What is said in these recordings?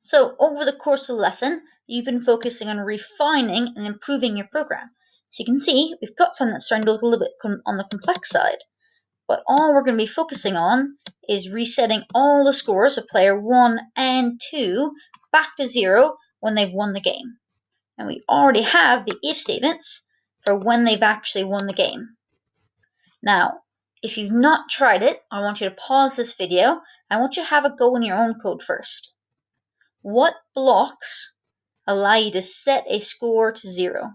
So over the course of the lesson, you've been focusing on refining and improving your program. So you can see we've got something that's starting to look a little bit on the complex side. But all we're going to be focusing on is resetting all the scores of player 1 and 2 back to 0 when they've won the game. And we already have the if statements for when they've actually won the game. Now, if you've not tried it, I want you to pause this video. I want you to have a go in your own code first. What blocks allow you to set a score to 0?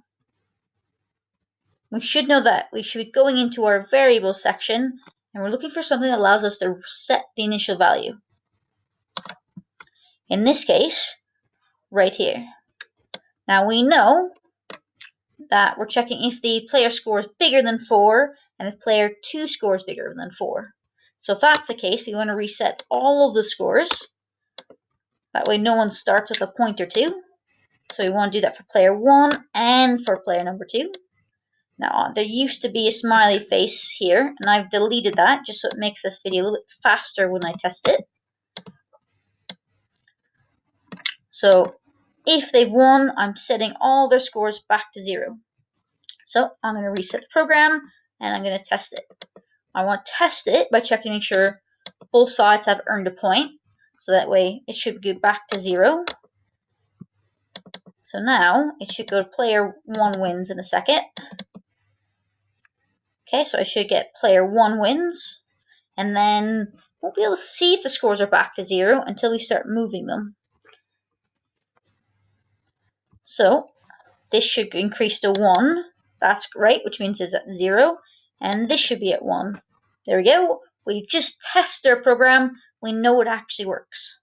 We should know that. We should be going into our variable section, and we're looking for something that allows us to set the initial value. In this case, right here. Now we know that we're checking if the player score is bigger than 4 and if player 2 score is bigger than 4. So if that's the case, we want to reset all of the scores. That way no one starts with a pointer 2. So we want to do that for player 1 and for player number 2. Now, there used to be a smiley face here, and I've deleted that just so it makes this video a little bit faster when I test it. So if they've won, I'm setting all their scores back to 0. So I'm going to reset the program, and I'm going to test it. I want to test it by checking to make sure both sides have earned a point. So that way it should go back to 0. So now it should go to player 1 wins in a second. Okay, so I should get player 1 wins. And then won't be able to see if the scores are back to 0 until we start moving them. So this should increase to 1. That's great, which means it's at 0. And this should be at 1. There we go. We've just tested our program. We know it actually works.